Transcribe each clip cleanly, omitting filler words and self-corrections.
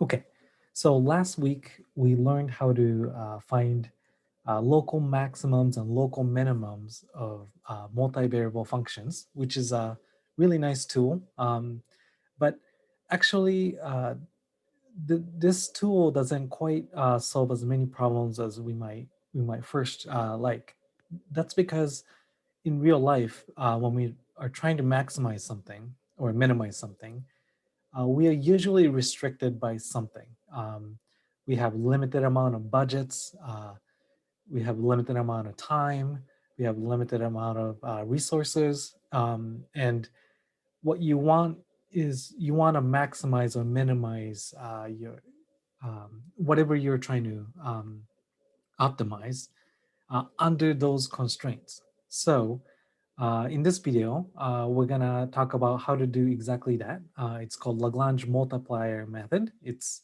Okay, so last week we learned how to find local maximums and local minimums of multivariable functions, which is a really nice tool. But actually, this tool doesn't quite solve as many problems as we might first like. That's because in real life, when we are trying to maximize something or minimize something, we are usually restricted by something. We have limited amount of budgets. We have limited amount of time. We have limited amount of resources. And what you want is you want to maximize or minimize your whatever you're trying to optimize under those constraints. So in this video, we're gonna talk about how to do exactly that. It's called Lagrange multiplier method. It's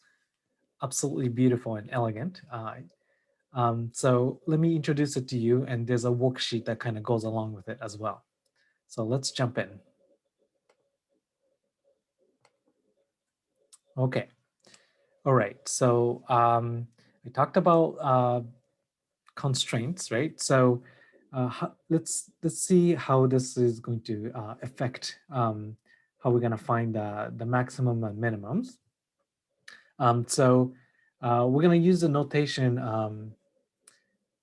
absolutely beautiful and elegant. So let me introduce it to you, and there's a worksheet that kind of goes along with it as well. So let's jump in. Okay. All right. So I talked about constraints, right? So let's see how this is going to affect how we're going to find the maximum and minimums. So we're going to use the notation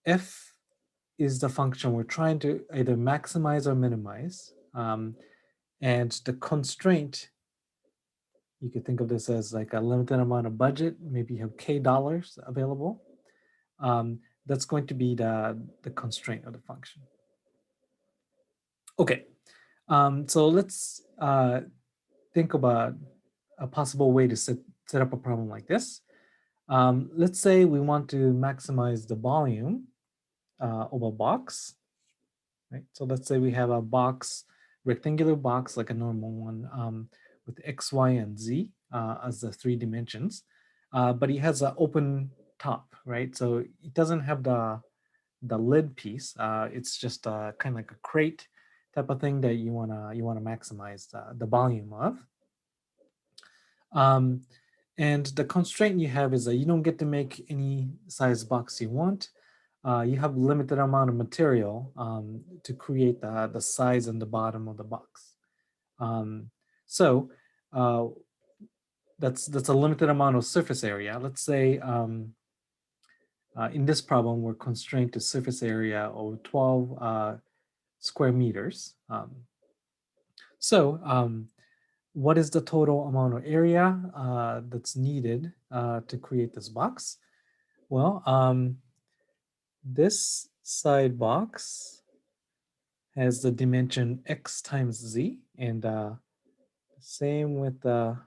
f is the function we're trying to either maximize or minimize, and the constraint, you could think of this as like a limited amount of budget. Maybe you have k dollars available. That's going to be the constraint of the function. Okay, so let's think about a possible way to set up a problem like this. Let's say we want to maximize the volume of a box, right? So let's say we have a box, rectangular box like a normal one, with x, y, and z as the 3 dimensions, but it has an open top, right? So it doesn't have the lid piece. It's just kind of like a crate type of thing that you wanna maximize the volume of. And the constraint you have is that you don't get to make any size box you want. You have limited amount of material to create the size and the bottom of the box. So that's a limited amount of surface area. Let's say in this problem, we're constrained to surface area of 12 square meters. So what is the total amount of area that's needed to create this box? Well, this side box has the dimension x times z, and same with the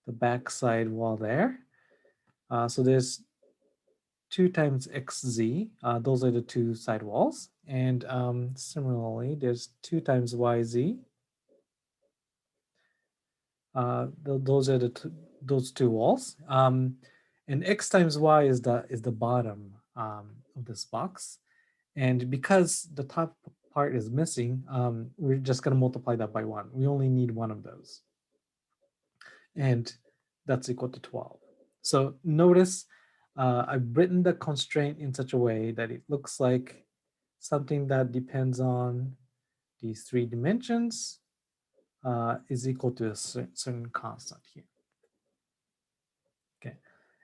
back side wall there. So there's 2 times xz. Those are the 2 side walls. And similarly, there's 2 times yz. Those are those 2 walls. And x times y is the bottom of this box. And because the top part is missing, we're just going to multiply that by 1. We only need one of those. And that's equal to 12. So notice I've written the constraint in such a way that it looks like something that depends on these 3 dimensions is equal to a certain constant here. Okay,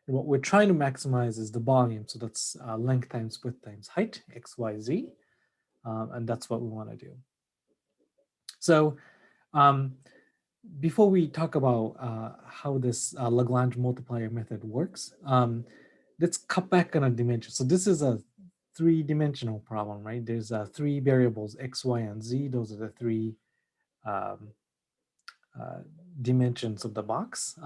and what we're trying to maximize is the volume. So that's length times width times height, x, y, z. And that's what we want to do. So before we talk about how this Lagrange multiplier method works, let's cut back on a dimension. So this is a 3-dimensional problem, right? There's 3 variables, x, y, and z. Those are the 3 dimensions of the box.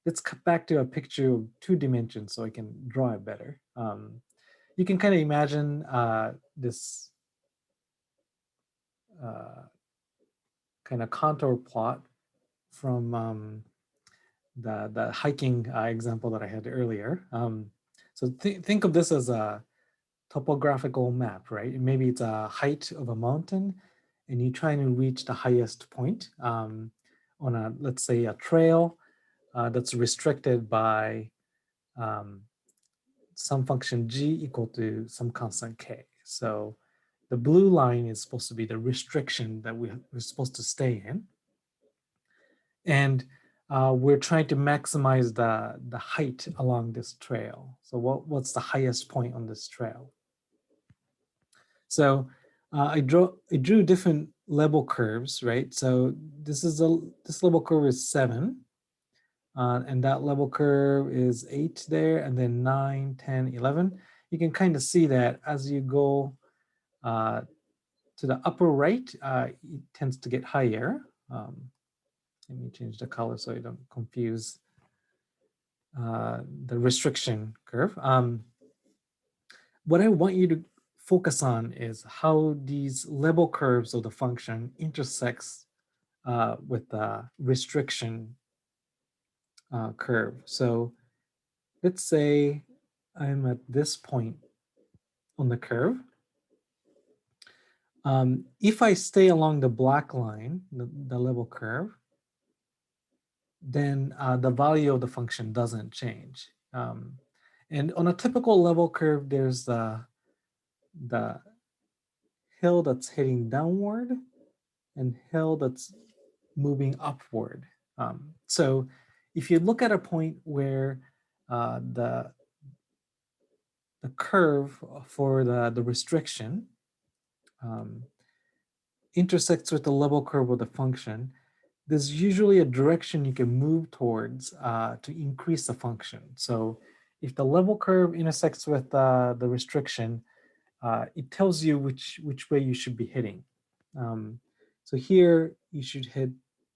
Let's cut back to a picture of 2 dimensions so I can draw it better. You can kind of imagine this kind of contour plot from the hiking example that I had earlier. So think of this as a topographical map, right? Maybe it's a height of a mountain, and you're trying to reach the highest point on let's say a trail that's restricted by some function g equal to some constant k. So the blue line is supposed to be the restriction that we're supposed to stay in. And we're trying to maximize the height along this trail. So what's the highest point on this trail? So I drew different level curves, right? So this level curve is 7. And that level curve is 8 there, and then 9, 10, 11. You can kind of see that as you go to the upper right, it tends to get higher. Let me change the color so I don't confuse the restriction curve. What I want you to focus on is how these level curves of the function intersects with the restriction curve. So let's say I'm at this point on the curve. If I stay along the black line, the level curve, then the value of the function doesn't change. And on a typical level curve, there's the hill that's heading downward and hill that's moving upward. So if you look at a point where the curve for the restriction intersects with the level curve of the function, there's usually a direction you can move towards to increase the function. So if the level curve intersects with the restriction, it tells you which way you should be heading. So here you should head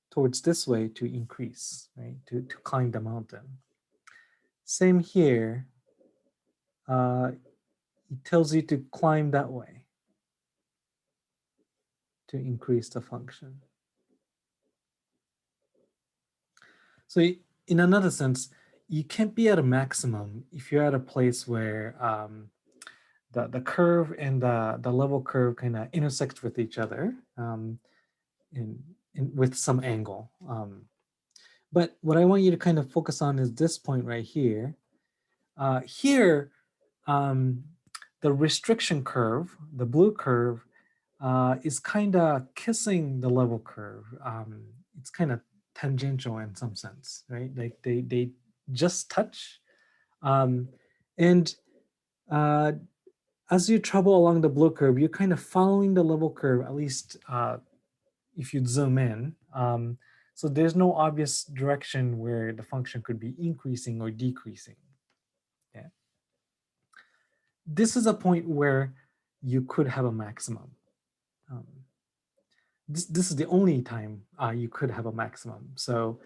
towards this way to increase, right? To climb the mountain. Same here. It tells you to climb that way to increase the function. So in another sense, you can't be at a maximum if you're at a place where the curve and the level curve kind of intersect with each other with some angle. But what I want you to kind of focus on is this point right here. Here, the restriction curve, the blue curve, is kind of kissing the level curve. It's kind of tangential in some sense, right? Like they just touch. And as you travel along the blue curve, you're kind of following the level curve, at least if you zoom in. So there's no obvious direction where the function could be increasing or decreasing. Yeah. This is a point where you could have a maximum. This is the only time you could have a maximum. So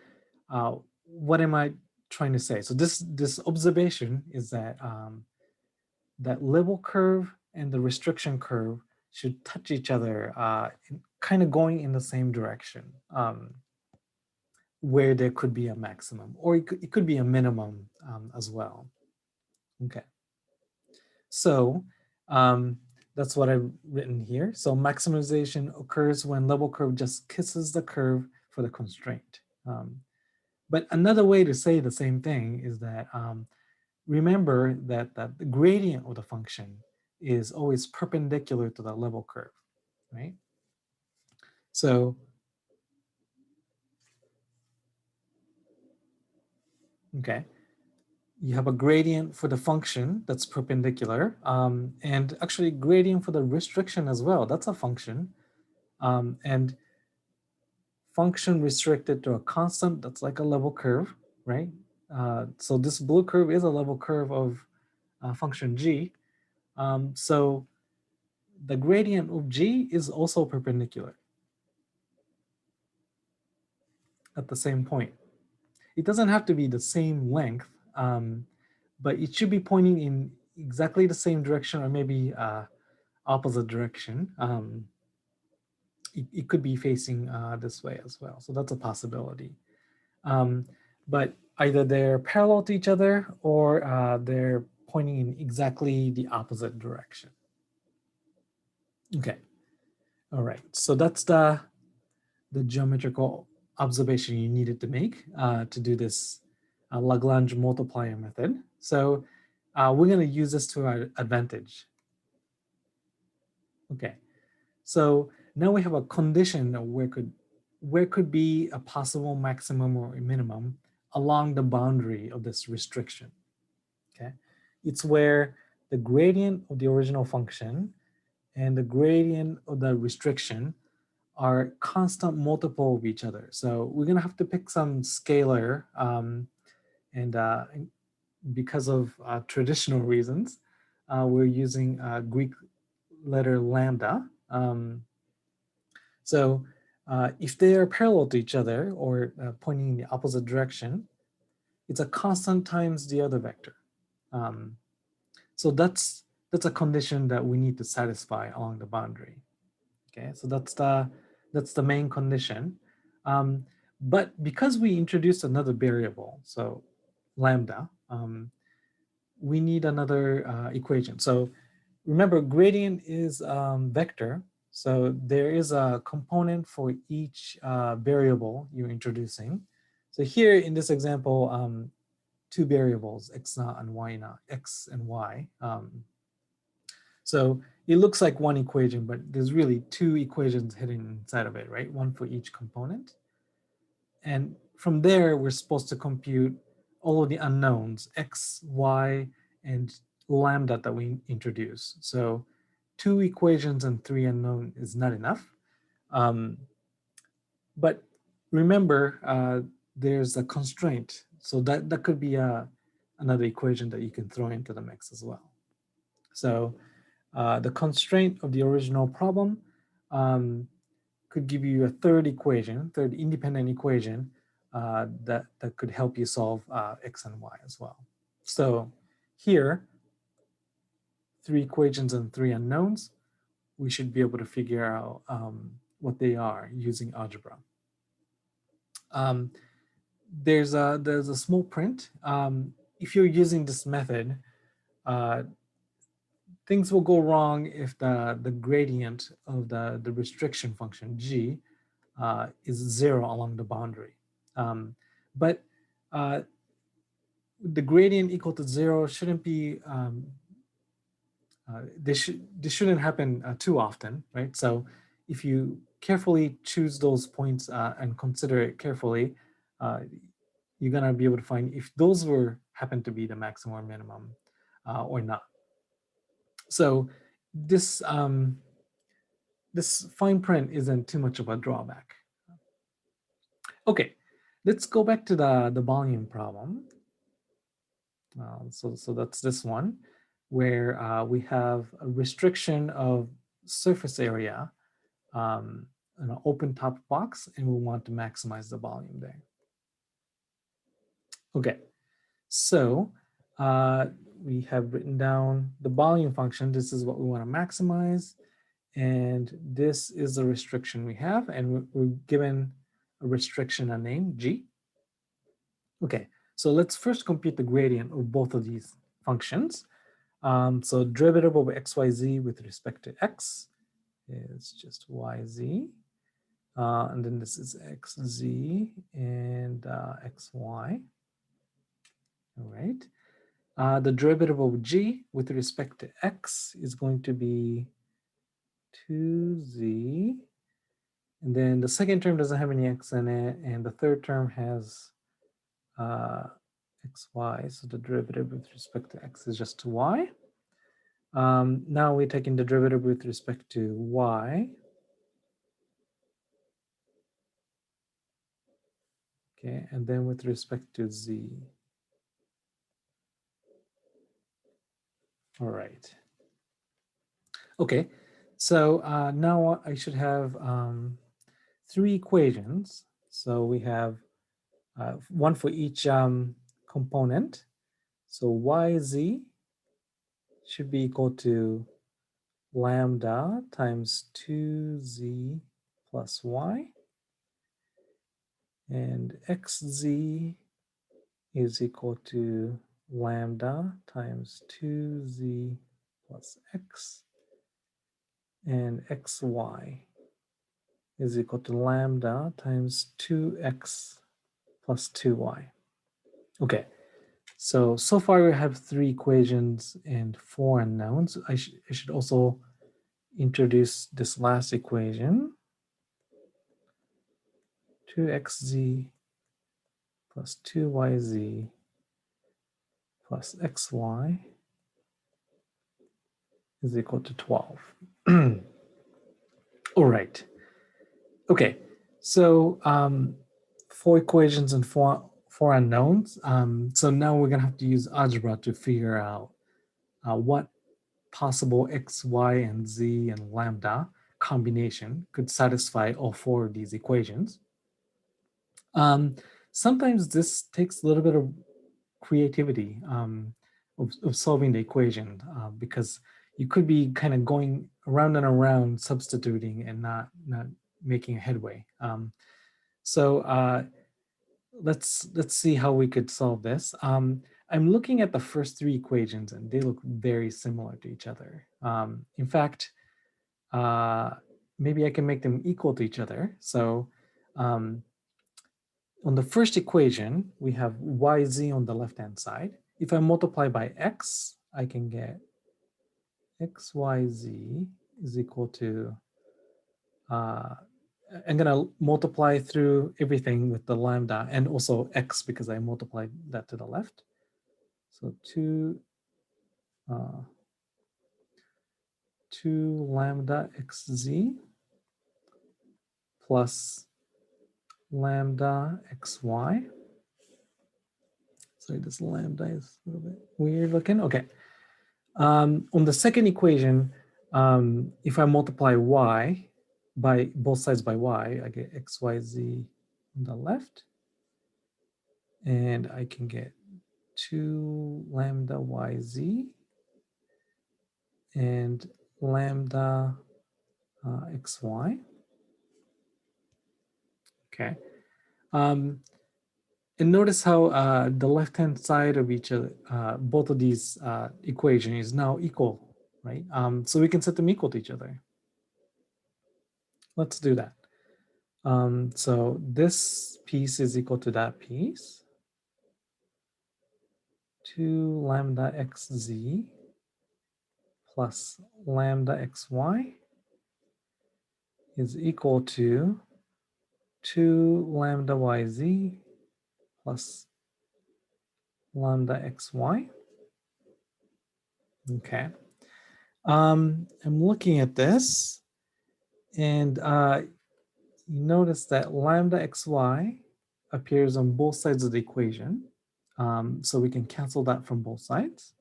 what am I trying to say? So this observation is that that level curve and the restriction curve should touch each other, kind of going in the same direction, where there could be a maximum, or it could be a minimum as well. Okay. So that's what I've written here. So maximization occurs when level curve just kisses the curve for the constraint. But another way to say the same thing is that remember that the gradient of the function is always perpendicular to the level curve, right? So, okay, you have a gradient for the function that's perpendicular, and actually gradient for the restriction as well. That's a function, and function restricted to a constant that's like a level curve, right? So this blue curve is a level curve of function g. So the gradient of g is also perpendicular at the same point. It doesn't have to be the same length, but it should be pointing in exactly the same direction, or maybe opposite direction. It could be facing this way as well. So that's a possibility. But either they're parallel to each other, or they're pointing in exactly the opposite direction. Okay. All right. So that's the geometrical observation you needed to make to do this Lagrange multiplier method. So we're going to use this to our advantage. Okay, so now we have a condition of where could be a possible maximum or a minimum along the boundary of this restriction. Okay, it's where the gradient of the original function and the gradient of the restriction are constant multiple of each other. So we're going to have to pick some scalar, and because of traditional reasons, we're using Greek letter lambda. So if they are parallel to each other or pointing in the opposite direction, it's a constant times the other vector. So that's a condition that we need to satisfy along the boundary. Okay, so that's the main condition. But because we introduced another variable, so lambda, we need another equation. So remember, gradient is vector. So there is a component for each variable you're introducing. So here in this example, two variables, x naught and y naught, x and y. So it looks like one equation, but there's really two equations hidden inside of it, right? One for each component. And from there, we're supposed to compute all of the unknowns, x, y, and lambda that we introduce. So two equations and three unknown is not enough. But remember, there's a constraint. So that could be another equation that you can throw into the mix as well. So the constraint of the original problem could give you a third independent equation that could help you solve x and y as well. So here, three equations and three unknowns, we should be able to figure out what they are using algebra. There's a small print. If you're using this method, things will go wrong if the gradient of the restriction function g is 0 along the boundary. But the gradient equal to 0 shouldn't be, this shouldn't happen too often, right? So if you carefully choose those points and consider it carefully, you're gonna be able to find if those happen to be the maximum or minimum or not. So this this fine print isn't too much of a drawback. Okay, let's go back to the volume problem. So that's this one, where we have a restriction of surface area in an open top box, and we want to maximize the volume there. Okay, so we have written down the volume function. This is what we want to maximize. And this is the restriction we have. And we're given a restriction a name, G. Okay, so let's first compute the gradient of both of these functions. So derivative over xyz with respect to x is just yz. And then this is xz and xy. All right. The derivative of g with respect to x is going to be 2z. And then the second term doesn't have any x in it. And the third term has xy. So the derivative with respect to x is just y. Now we're taking the derivative with respect to y. Okay, and then with respect to z. All right. Okay, so now I should have three equations. So we have one for each component. So yz should be equal to lambda times 2z plus y. And xz is equal to lambda times 2z plus x. And xy is equal to lambda times 2x plus 2y. Okay, so far we have 3 equations and 4 unknowns. I should also introduce this last equation. 2xz plus 2yz plus xy is equal to 12. All right. Okay, so 4 equations and four unknowns. So now we're gonna have to use algebra to figure out what possible x, y, and z and lambda combination could satisfy all 4 of these equations. Sometimes this takes a little bit of creativity of solving the equation because you could be kind of going around and around substituting and not making a headway. So let's see how we could solve this. I'm looking at the first 3 equations and they look very similar to each other. In fact, maybe I can make them equal to each other. So on the first equation, we have yz on the left-hand side. If I multiply by x, I can get xyz is equal to, I'm going to multiply through everything with the lambda and also x because I multiplied that to the left. So 2 lambda xz plus lambda xy. Sorry, this lambda is a little bit weird looking. Okay. On the second equation, if I multiply y by both sides by y, I get xyz on the left. And I can get 2 lambda yz and lambda xy. Okay. And notice how the left-hand side of each of both of these equations is now equal, right? So we can set them equal to each other. Let's do that. So this piece is equal to that piece. 2 lambda xz plus lambda xy is equal to 2 lambda yz plus lambda xy. Okay. I'm looking at this, and you notice that lambda xy appears on both sides of the equation. So we can cancel that from both sides.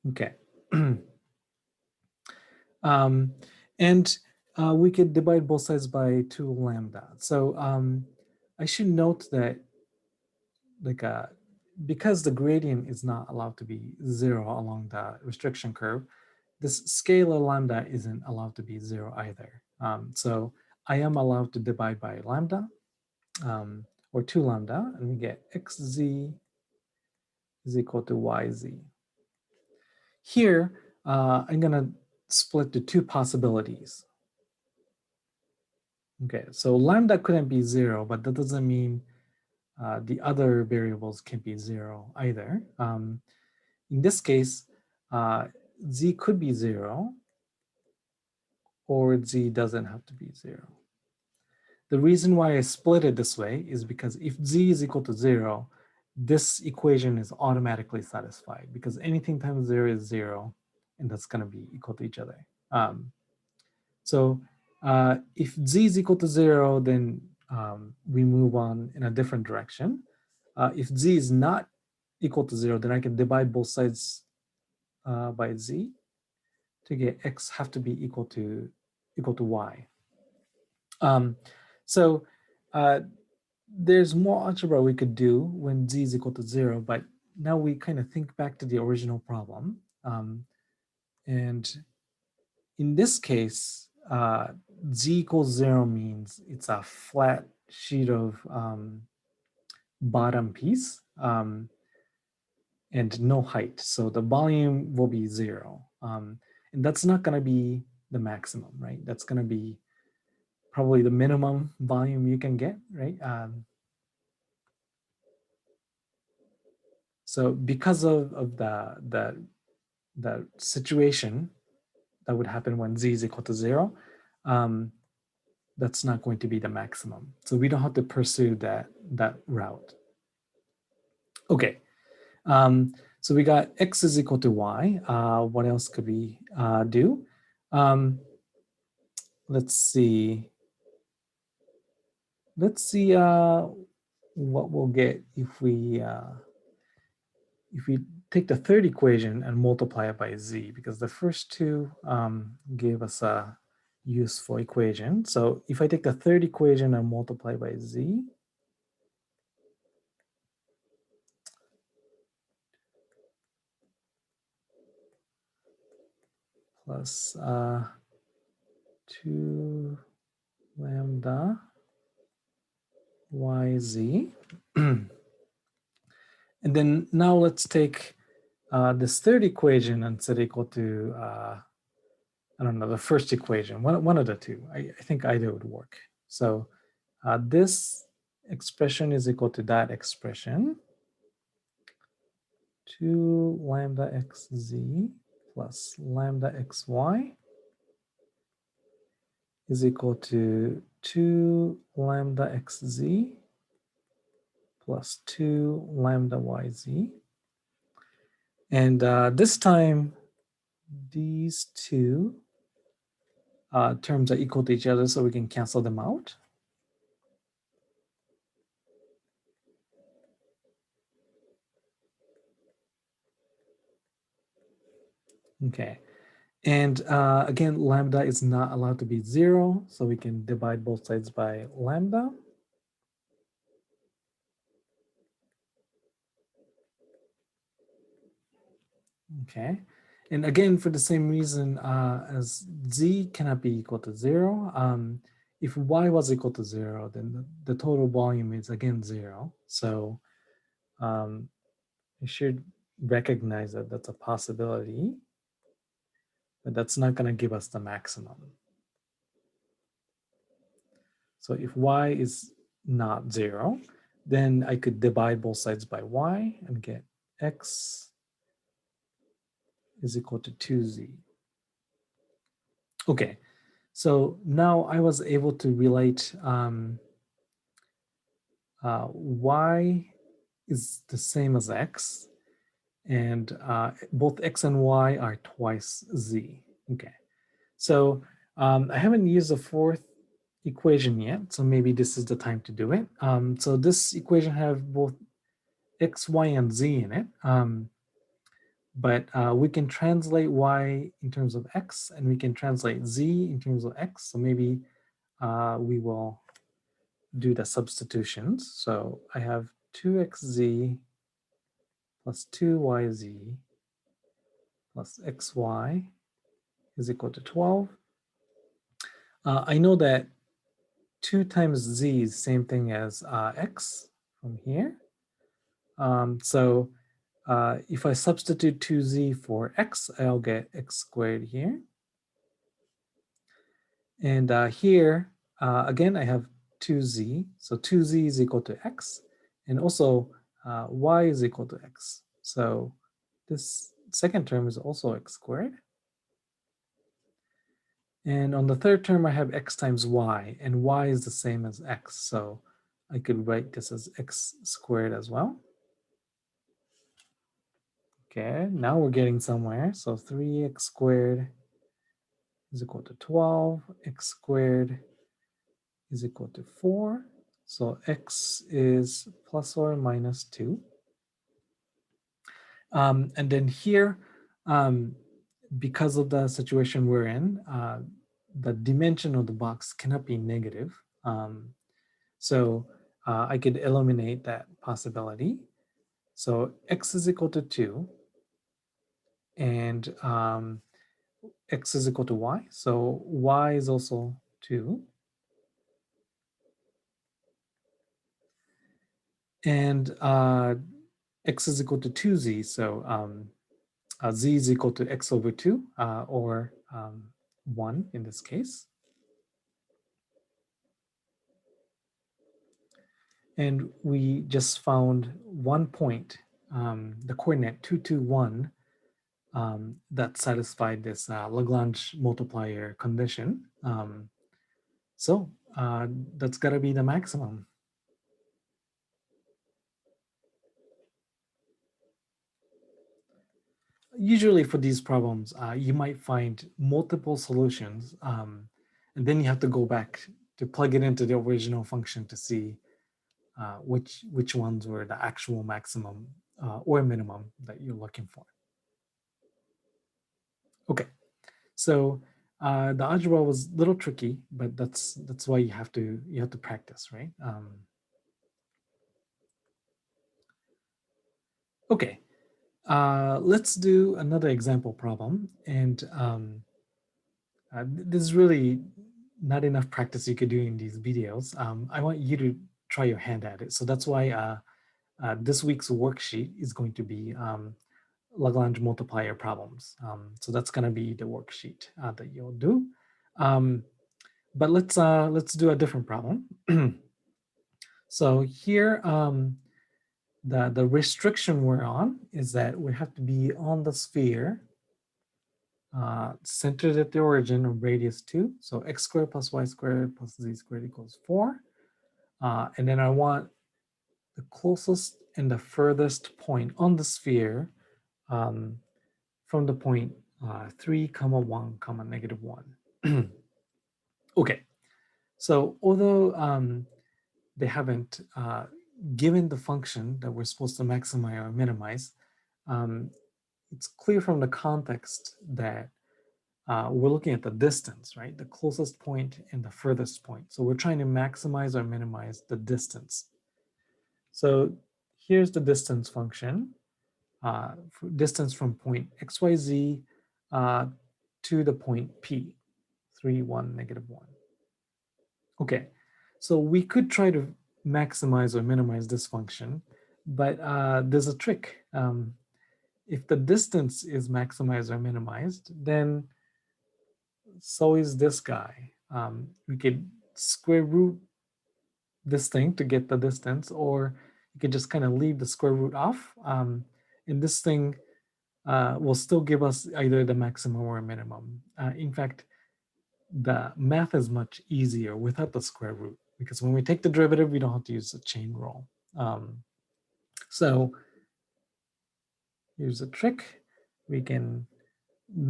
Okay. And we could divide both sides by 2 lambda. So I should note that because the gradient is not allowed to be 0 along the restriction curve, this scalar lambda isn't allowed to be 0 either. So I am allowed to divide by lambda or 2 lambda, and we get xz is equal to yz. Here, I'm going to split the 2 possibilities. Okay, so lambda couldn't be 0, but that doesn't mean the other variables can be 0 either. In this case, z could be 0, or z doesn't have to be 0. The reason why I split it this way is because if z is equal to 0, this equation is automatically satisfied because anything times 0 is 0, and that's going to be equal to each other. So if z is equal to 0, then we move on in a different direction. If z is not equal to 0, then I can divide both sides by z to get x have to be equal to y. So there's more algebra we could do when z is equal to 0, but now we kind of think back to the original problem. And in this case, z equals 0 means it's a flat sheet of bottom piece. and no height. So the volume will be 0. And that's not going to be the maximum, right? That's going to be probably the minimum volume you can get, right? So because of the situation that would happen when z is equal to 0, that's not going to be the maximum. So we don't have to pursue that route. Okay, so we got x is equal to y. What else could we do? Let's see. Let's see what we'll get if we take the third equation and multiply it by z, because the first two gave us a useful equation. So if I take the third equation and multiply by z, plus 2 lambda yz. And then now let's take this third equation and set it equal to, I don't know, the first equation, one of the two. I think either would work. So this expression is equal to that expression, 2 lambda xz plus lambda xy is equal to 2 lambda xz plus 2 lambda yz. And this time, these two terms are equal to each other, so we can cancel them out. Okay. And again, lambda is not allowed to be 0, so we can divide both sides by lambda. Okay. And again, for the same reason as z cannot be equal to 0, if y was equal to 0, then the total volume is again 0. So you should recognize that that's a possibility, but that's not going to give us the maximum. So if y is not 0, then I could divide both sides by y and get x is equal to 2z. Okay, so now I was able to relate y is the same as x, and both x and y are twice z. Okay, so I haven't used the fourth equation yet, so maybe this is the time to do it. So this equation have both x, y, and z in it. But we can translate y in terms of x, and we can translate z in terms of x. So maybe we will do the substitutions. So I have 2xz plus 2yz plus xy is equal to 12. I know that 2 times z is the same thing as x from here. So if I substitute 2z for x, I'll get x squared here. And here, again, I have 2z. So 2z is equal to x. And also, y is equal to x. So this second term is also x squared. And on the third term, I have x times y. And y is the same as x. So I could write this as x squared as well. Okay, now we're getting somewhere. So 3x squared is equal to 12. X squared is equal to 4. So x is plus or minus 2. And then here, because of the situation we're in, the dimension of the box cannot be negative. So I could eliminate that possibility. So x is equal to 2, and x is equal to y. So y is also 2. And x is equal to 2z, so z is equal to x over 2, or 1 in this case. And we just found one point, the coordinate 2, 2, 1, that satisfied this Lagrange multiplier condition. So that's got to be the maximum. Usually for these problems, you might find multiple solutions, and then you have to go back to plug it into the original function to see which ones were the actual maximum or minimum that you're looking for. Okay, so the algebra was a little tricky, but that's why you have to practice, right? Okay, let's do another example problem, and there's really not enough practice you could do in these videos. I want you to try your hand at it, so that's why this week's worksheet is going to be Lagrange multiplier problems. So that's going to be the worksheet that you'll do. But let's do a different problem. So here, the restriction we're on is that we have to be on the sphere centered at the origin of radius 2. So x squared plus y squared plus z squared equals 4. And then I want the closest and the furthest point on the sphere from the point 3, 1, -1. Okay, so although they haven't given the function that we're supposed to maximize or minimize, it's clear from the context that we're looking at the distance, right? The closest point and the furthest point. So we're trying to maximize or minimize the distance. So here's the distance function, distance from point xyz to the point p, 3, 1, -1. Okay, so we could try to maximize or minimize this function, but there's a trick. If the distance is maximized or minimized, then so is this guy. We could square root this thing to get the distance, or you could just kind of leave the square root off. And this thing will still give us either the maximum or minimum. In fact, the math is much easier without the square root, because when we take the derivative, we don't have to use a chain rule. So here's a trick. We can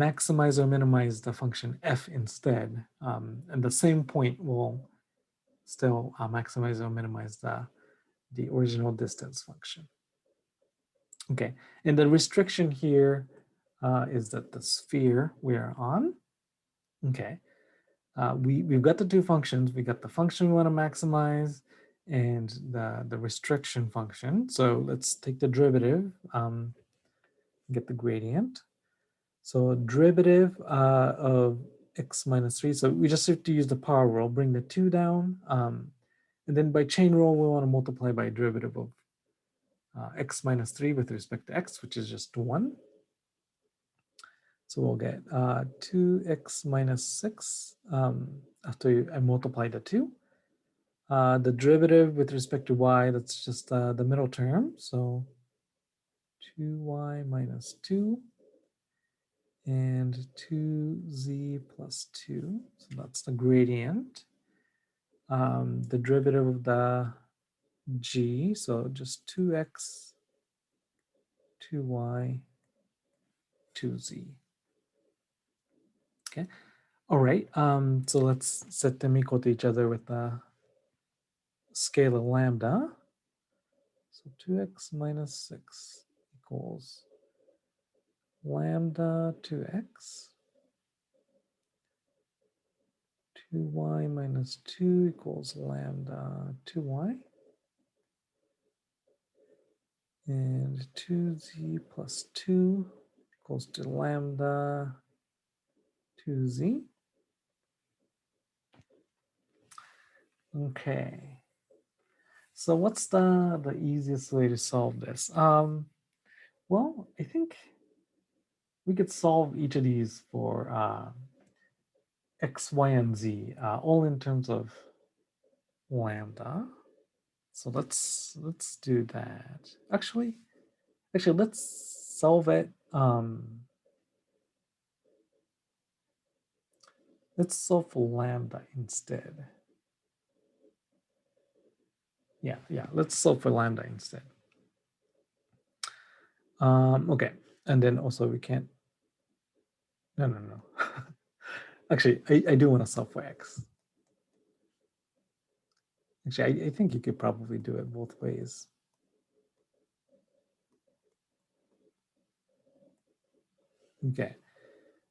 maximize or minimize the function f instead. And the same point will still maximize or minimize the original distance function. Okay, and the restriction here is that the sphere we are on. Okay, we've got the two functions. We got the function we want to maximize and the restriction function. So let's take the derivative, get the gradient. So derivative of x minus 3. So we just have to use the power rule, bring the 2 down. And then by chain rule, we want to multiply by derivative of x minus 3 with respect to x, which is just 1. So we'll get 2x minus 6 after I multiply the 2. The derivative with respect to y, that's just the middle term. So 2y minus 2 and 2z plus 2. So that's the gradient. The derivative of the g, so just 2x, 2y, 2z. Okay. All right. So let's set them equal to each other with the scalar lambda. So 2x minus 6 equals lambda 2x. 2y minus 2 equals lambda 2y. And 2z plus 2 equals to lambda 2z. Okay. So what's the easiest way to solve this? Well, I think we could solve each of these for x, y, and z, all in terms of lambda. So let's do that. Actually, let's solve it. Let's solve for lambda instead. Yeah. Let's solve for lambda instead. Okay, and then also we can't. No. Actually, I do want to solve for x. Actually, I think you could probably do it both ways. Okay,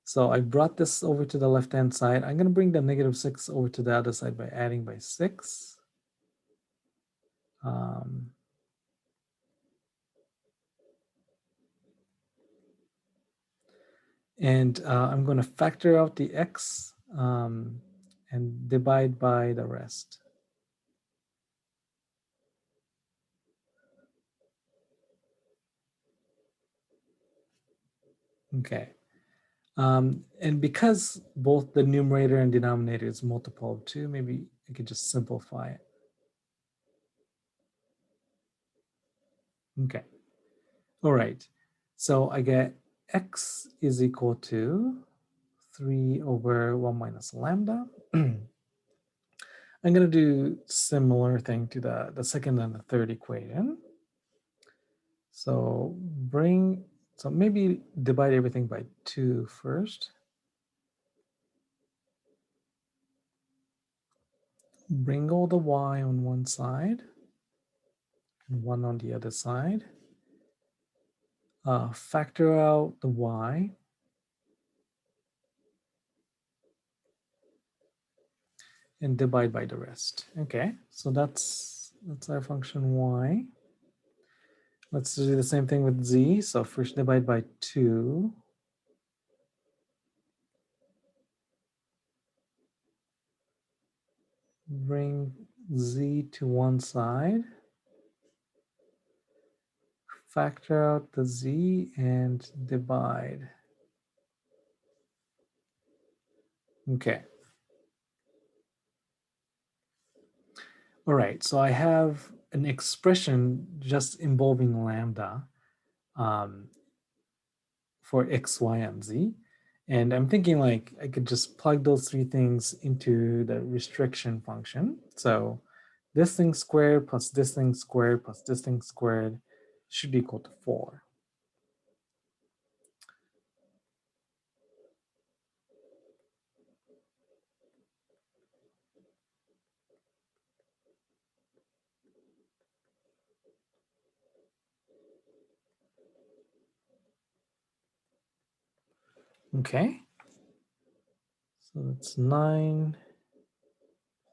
so I brought this over to the left-hand side. I'm going to bring the -6 over to the other side by adding by 6. And I'm going to factor out the x and divide by the rest. Okay. And because both the numerator and denominator is multiple of 2, maybe I could just simplify it. Okay. All right. So I get x is equal to 3 over 1 minus lambda. I'm going to do similar thing to the second and the third equation. So maybe divide everything by 2 first. Bring all the y on one side and 1 on the other side. Factor out the y. And divide by the rest. Okay, so that's our function y. Let's do the same thing with z. So first divide by 2. Bring z to one side. Factor out the z and divide. Okay. All right, so I have an expression just involving lambda for x, y, and z. And I'm thinking like I could just plug those three things into the restriction function. So this thing squared plus this thing squared plus this thing squared should equal to 4. Okay. So that's 9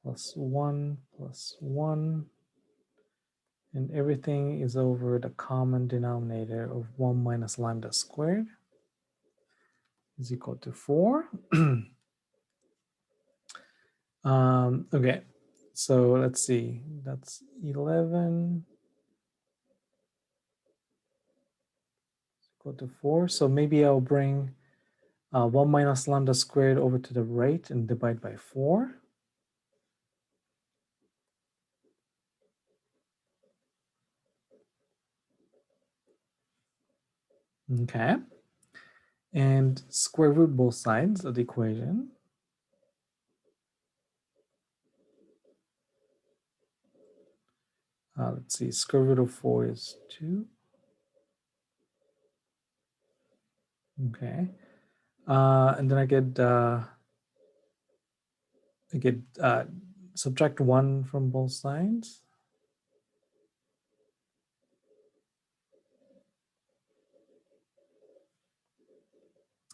plus 1 plus 1. And everything is over the common denominator of 1 minus lambda squared is equal to 4. Okay, so let's see. That's 11 equal to 4. So maybe I'll bring 1 minus lambda squared over to the right and divide by 4. Okay. And square root both sides of the equation. Let's see, square root of 4 is 2. Okay. And then I get subtract 1 from both sides.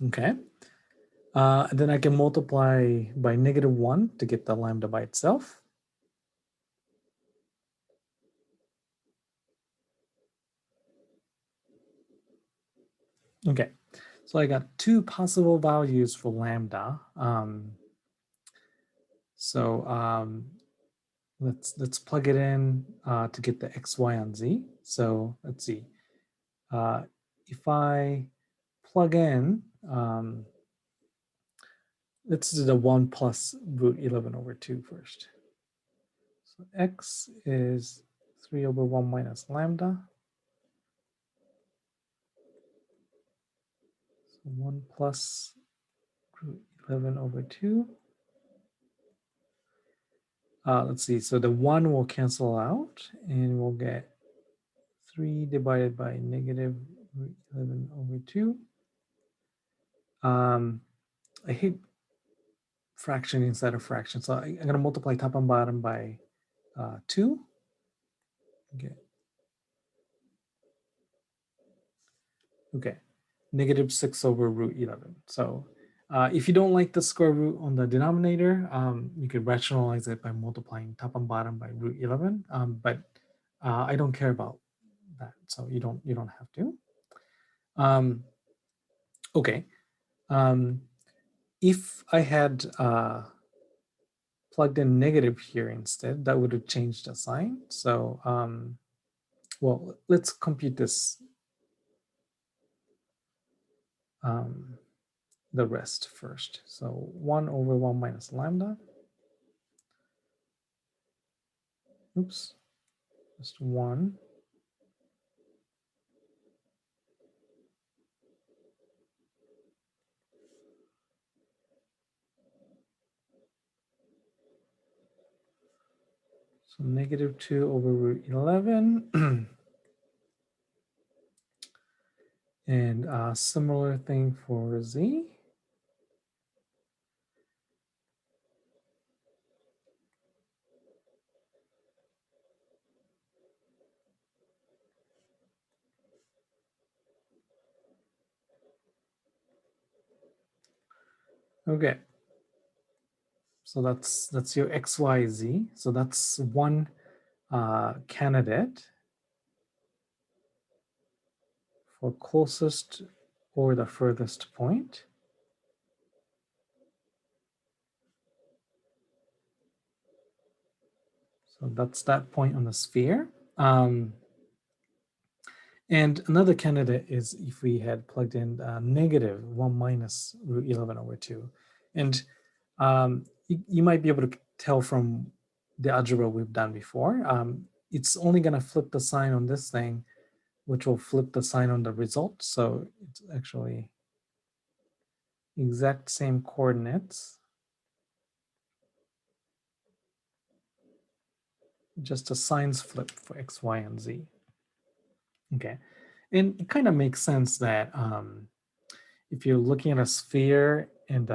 Okay. And then I can multiply by -1 to get the lambda by itself. Okay, so I got 2 possible values for lambda. So let's plug it in to get the x, y, and z. So let's see. If I plug in, let's do the 1 plus root 11 over 2 first. So x is 3 over 1 minus lambda. So 1 plus root 11 over 2. Let's see, so the 1 will cancel out, and we'll get 3 divided by negative root 11 over 2. I hate fraction inside of fraction, so I'm going to multiply top and bottom by 2. Okay, negative 6 over root 11. So if you don't like the square root on the denominator, you could rationalize it by multiplying top and bottom by root 11. But I don't care about that, so you don't have to. Okay, if I had plugged in negative here instead, that would have changed the sign. So well, let's compute this, the rest first. So 1 over 1 minus lambda. Oops, just 1. So negative 2 over root 11. And a similar thing for z. Okay. So that's your x, y, z. So that's one candidate for closest or the furthest point. So that's that point on the sphere. And another candidate is if we had plugged in negative 1 minus root 11 over 2. And you might be able to tell from the algebra we've done before. It's only going to flip the sign on this thing, which will flip the sign on the result. So it's actually exact same coordinates, just a signs flip for x, y, and z. Okay, and it kind of makes sense that if you're looking at a sphere and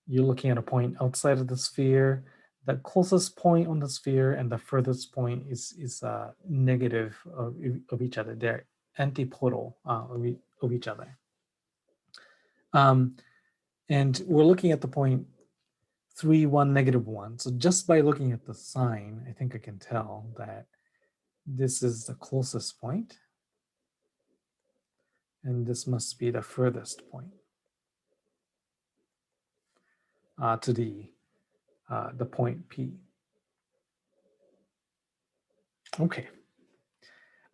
you're looking at a point outside of the sphere, the closest point on the sphere and the furthest point is negative of each other. They're antipodal of each other. And we're looking at the point 3, 1, negative 1. So just by looking at the sign, I think I can tell that this is the closest point, and this must be the furthest point to the point P. Okay.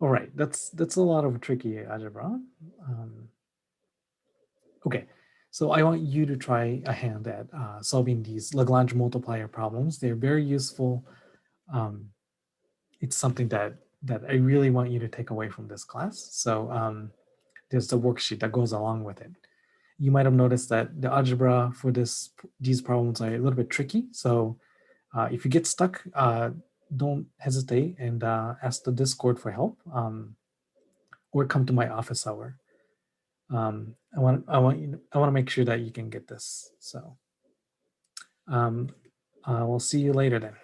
All right, that's a lot of tricky algebra. Okay, so I want you to try a hand at solving these Lagrange multiplier problems. They're very useful. It's something that I really want you to take away from this class. So there's the worksheet that goes along with it. You might have noticed that the algebra for these problems are a little bit tricky. So if you get stuck, don't hesitate and ask the Discord for help, or come to my office hour. I want to make sure that you can get this. So we'll see you later then.